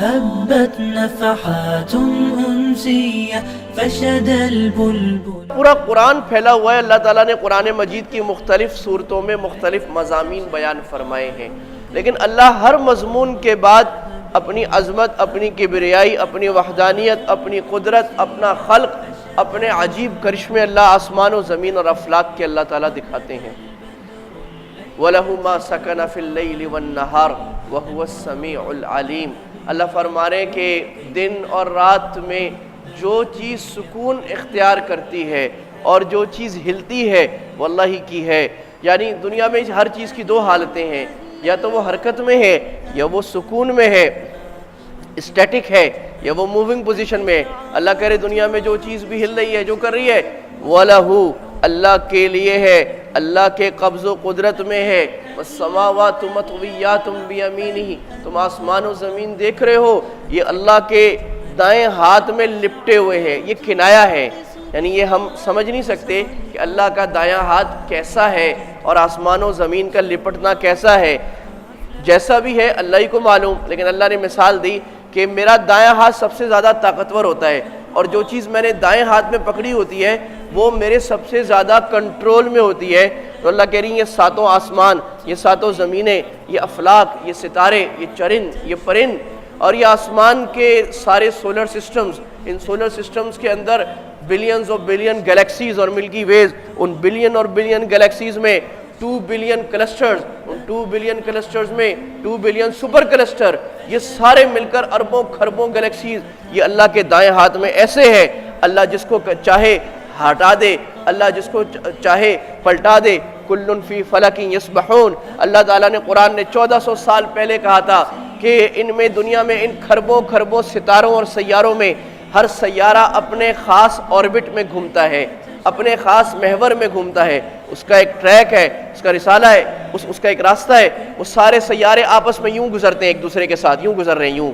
هبت نفحات أنسية فشد البلبل. پورا قرآن پھیلا ہوا ہے. اللہ تعالیٰ نے قرآن مجید کی مختلف صورتوں میں مختلف مضامین بیان فرمائے ہیں، لیکن اللہ ہر مضمون کے بعد اپنی عظمت، اپنی کبریائی، اپنی وحدانیت، اپنی قدرت، اپنا خلق، اپنے عجیب کرشمے اللہ آسمان و زمین اور افلاک کے اللہ تعالیٰ دکھاتے ہیں. وَلَهُ مَا سَكَنَ فِي اللَّيْلِ وَالنَّهَارِ وَهُوَ السَّمِيعُ الْعَلِيمُ. اللہ فرما رہے ہیں کہ دن اور رات میں جو چیز سکون اختیار کرتی ہے اور جو چیز ہلتی ہے وہ اللہ ہی کی ہے. یعنی دنیا میں ہر چیز کی دو حالتیں ہیں، یا تو وہ حرکت میں ہے یا وہ سکون میں ہے، اسٹیٹک ہے، یا وہ موونگ پوزیشن میں ہے. اللہ کہہ رہے دنیا میں جو چیز بھی ہل رہی ہے، جو کر رہی ہے، وَلَهُ اللہ کے لیے ہے، اللہ کے قبض و قدرت میں ہے. وَالسَّمَاوَاتُ مَطْوِيَّاتٌ بِيَمِينِهِ. تم آسمان و زمین دیکھ رہے ہو، یہ اللہ کے دائیں ہاتھ میں لپٹے ہوئے ہیں. یہ کنایا ہے، یعنی یہ ہم سمجھ نہیں سکتے کہ اللہ کا دایاں ہاتھ کیسا ہے اور آسمان و زمین کا لپٹنا کیسا ہے. جیسا بھی ہے اللہ ہی کو معلوم، لیکن اللہ نے مثال دی کہ میرا دایاں ہاتھ سب سے زیادہ طاقتور ہوتا ہے، اور جو چیز میں نے دائیں ہاتھ میں پکڑی ہوتی ہے وہ میرے سب سے زیادہ کنٹرول میں ہوتی ہے. تو اللہ کہہ رہی ہیں یہ ساتوں آسمان، یہ ساتوں زمینیں، یہ افلاک، یہ ستارے، یہ چرند، یہ پرند، اور یہ آسمان کے سارے سولر سسٹمز، ان سولر سسٹمز کے اندر بلینز اور بلین گلیکسیز اور ملکی ویز، ان بلین اور بلین گلیکسیز میں 2 بلین کلسٹرز، ان 2 بلین کلسٹرز میں 2 بلین سپر کلسٹر، یہ سارے مل کر اربوں کھربوں گلیکسیز یہ اللہ کے دائیں ہاتھ میں ایسے ہے. اللہ جس کو چاہے ہٹا دے، اللہ جس کو چاہے پلٹا دے. کلن فی فلک یسبحون. اللہ تعالیٰ نے قرآن نے 1400 سال پہلے کہا تھا کہ ان میں دنیا میں ان کھربوں کھربوں ستاروں اور سیاروں میں ہر سیارہ اپنے خاص آربٹ میں گھومتا ہے، اپنے خاص محور میں گھومتا ہے. اس کا ایک ٹریک ہے، اس کا رسالہ ہے، اس کا ایک راستہ ہے. وہ سارے سیارے آپس میں یوں گزرتے ہیں، ایک دوسرے کے ساتھ یوں گزر رہے ہیں، یوں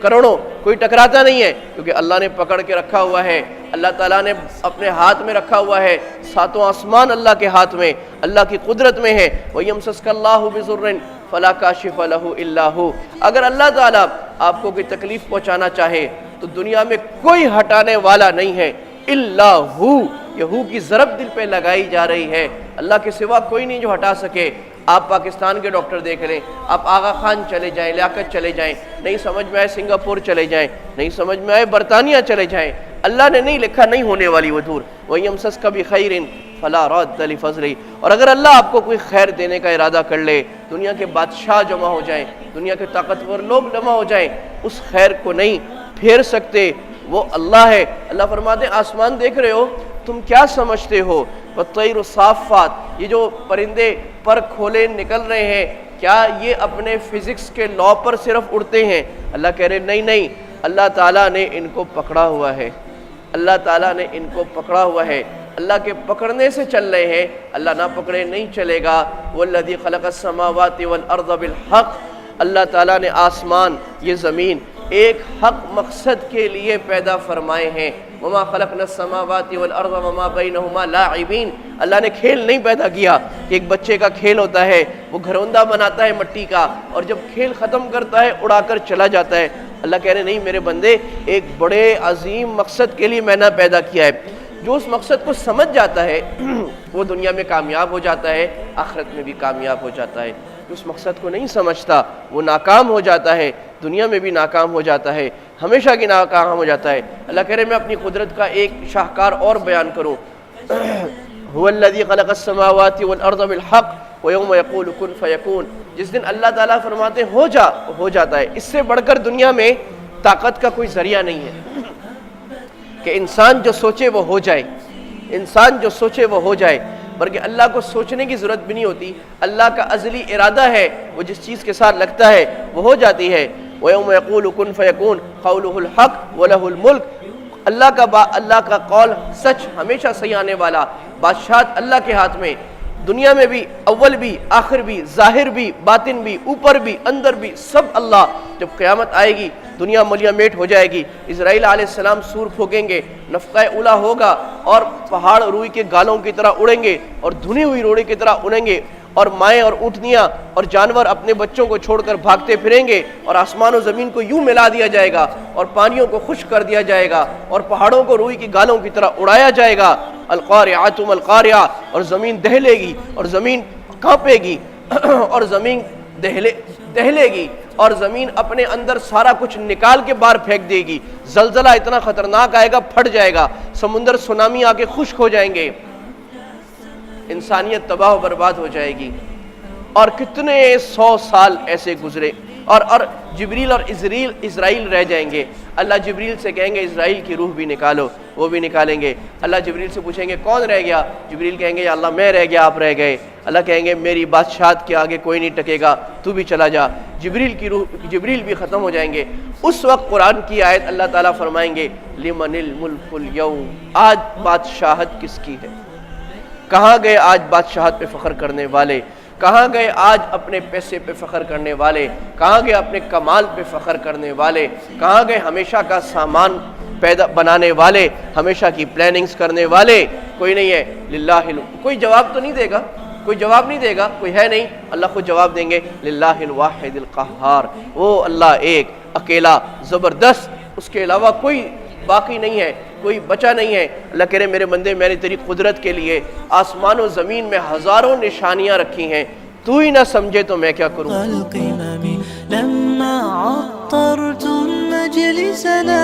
کروڑوں. کوئی ٹکراتا نہیں ہے کیونکہ اللہ نے پکڑ کے رکھا ہوا ہے. اللہ تعالیٰ نے اپنے ہاتھ میں رکھا ہوا ہے. ساتوں آسمان اللہ کے ہاتھ میں، اللہ کی قدرت میں ہے. وَيَمْسَسْكَ اللَّهُ بِضُرٍّ فَلَا كَاشِفَ لَهُ إِلَّا هُوَ. اگر اللہ تعالیٰ آپ کو کوئی تکلیف پہنچانا چاہے تو دنیا میں کوئی ہٹانے والا نہیں ہے الا ہو. یہ ہو کی ضرب دل پہ لگائی جا رہی ہے. اللہ کے سوا کوئی نہیں جو ہٹا سکے. آپ پاکستان کے ڈاکٹر دیکھ لیں، آپ آغا خان چلے جائیں، لیاقت چلے جائیں، نہیں سمجھ میں آئے سنگاپور چلے جائیں، نہیں سمجھ میں آئے برطانیہ چلے جائیں. اللہ نے نہیں لکھا نہیں ہونے والی وہ دور. وَيَمْسَسْكَ بِخَيْرٍ فَلَا رَادَّ لِفَضْلِهِ. اور اگر اللہ آپ کو کوئی خیر دینے کا ارادہ کر لے، دنیا کے بادشاہ جمع ہو جائیں، دنیا کے طاقتور لوگ جمع ہو جائیں، اس خیر کو نہیں پھیر سکتے. وہ اللہ ہے. اللہ فرماتے ہیں آسمان دیکھ رہے ہو، تم کیا سمجھتے ہو؟ وَالطَّيْرُ صَافَّاتٍ. یہ جو پرندے پر کھولے نکل رہے ہیں، کیا یہ اپنے فزکس کے لا پر صرف اڑتے ہیں؟ اللہ کہہ رہے نہیں نہیں، اللہ تعالیٰ نے ان کو پکڑا ہوا ہے. اللہ تعالیٰ نے ان کو پکڑا ہوا ہے. اللہ کے پکڑنے سے چل رہے ہیں. اللہ نہ پکڑے نہیں چلے گا. وَالَّذِي خَلَقَ السَّمَاوَاتِ وَالْأَرْضَ بِالْحَقِّ. اللہ تعالیٰ نے آسمان، یہ زمین ایک حق مقصد کے لیے پیدا فرمائے ہیں. وَمَا خَلَقْنَا السَّمَاوَاتِ وَالْأَرْضَ وَمَا بَيْنَهُمَا لَاعِبِينَ. اللہ نے کھیل نہیں پیدا کیا کہ ایک بچے کا کھیل ہوتا ہے، وہ گھروندہ بناتا ہے مٹی کا، اور جب کھیل ختم کرتا ہے اڑا کر چلا جاتا ہے. اللہ کہہ رہے نہیں میرے بندے، ایک بڑے عظیم مقصد کے لیے میں نے پیدا کیا ہے. جو اس مقصد کو سمجھ جاتا ہے وہ دنیا میں کامیاب ہو جاتا ہے، آخرت میں بھی کامیاب ہو جاتا ہے. جو اس مقصد کو نہیں سمجھتا وہ ناکام ہو جاتا ہے، دنیا میں بھی ناکام ہو جاتا ہے، ہمیشہ کی ناکام ہو جاتا ہے. اللہ کہہ رہے میں اپنی قدرت کا ایک شاہکار اور بیان کروں. هو الذی خلق السماوات والارض بالحق ویوم یقول کن فیکون. جس دن اللہ تعالیٰ فرماتے ہو جا، ہو جاتا ہے. اس سے بڑھ کر دنیا میں طاقت کا کوئی ذریعہ نہیں ہے کہ انسان جو سوچے وہ ہو جائے. انسان جو سوچے وہ ہو جائے، بلکہ اللہ کو سوچنے کی ضرورت بھی نہیں ہوتی. اللہ کا ازلی ارادہ ہے، وہ جس چیز کے ساتھ لگتا ہے وہ ہو جاتی ہے. وَيَوْمَ يَقُولُ كُن فَيَكُونُ قَوْلُهُ الْحَقُّ وَلَهُ الْمُلْكُ. اللہ کا قول سچ، ہمیشہ صحیح آنے والا. بادشاہت اللہ کے ہاتھ میں، دنیا میں بھی، اول بھی، آخر بھی، ظاہر بھی، باطن بھی، اوپر بھی، اندر بھی، سب اللہ. جب قیامت آئے گی دنیا ملیہ میٹ ہو جائے گی. اسرائیل علیہ السلام سور پھونکیں گے، نفقہ اولا ہوگا، اور پہاڑ روئی کے گالوں کی طرح اڑیں گے اور دھنی ہوئی روڑی کی طرح اڑیں گے. اور مائیں اور اونٹنیاں اور جانور اپنے بچوں کو چھوڑ کر بھاگتے پھریں گے، اور آسمان و زمین کو یوں ملا دیا جائے گا، اور پانیوں کو خشک کر دیا جائے گا، اور پہاڑوں کو روئی کی گالوں کی طرح اڑایا جائے گا۔ القارعۃ ما القارعہ، اور زمین دہلے گی اور زمین کانپے گی اور زمین دہلے گی، اور زمین اپنے اندر سارا کچھ نکال کے باہر پھینک دے گی۔ زلزلہ اتنا خطرناک آئے گا، پھٹ جائے گا، سمندر سونامی آ کے خشک ہو جائیں گے، انسانیت تباہ و برباد ہو جائے گی۔ اور کتنے 100 سال ایسے گزرے، اور جبریل اور اسرائیل رہ جائیں گے۔ اللہ جبریل سے کہیں گے اسرائیل کی روح بھی نکالو، وہ بھی نکالیں گے۔ اللہ جبریل سے پوچھیں گے کون رہ گیا؟ جبریل کہیں گے یا اللہ میں رہ گیا، آپ رہ گئے۔ اللہ کہیں گے میری بادشاہت کے آگے کوئی نہیں ٹکے گا، تو بھی چلا جا۔ جبریل بھی ختم ہو جائیں گے۔ اس وقت قرآن کی آیت اللہ تعالیٰ فرمائیں گے لمن الملک اليوم، آج بادشاہت کس کی ہے؟ کہاں گئے آج بادشاہت پہ فخر کرنے والے؟ کہاں گئے آج اپنے پیسے پہ فخر کرنے والے؟ کہاں گئے اپنے کمال پہ فخر کرنے والے؟ کہاں گئے ہمیشہ کا سامان بنانے والے، ہمیشہ کی پلاننگز کرنے والے؟ کوئی نہیں ہے۔ للہ کوئی جواب تو نہیں دے گا، کوئی جواب نہیں دے گا، کوئی ہے نہیں۔ اللہ خود جواب دیں گے للہ الواحد القہار، وہ اللہ ایک اکیلا زبردست، اس کے علاوہ کوئی باقی نہیں ہے، کوئی بچا نہیں ہے۔ اللہ کہہ رہے میرے بندے میں نے تیری قدرت کے لیے آسمان و زمین میں ہزاروں نشانیاں رکھی ہیں، تو ہی نہ سمجھے تو میں کیا کروں؟ القمم لما عطرتم مجلسنا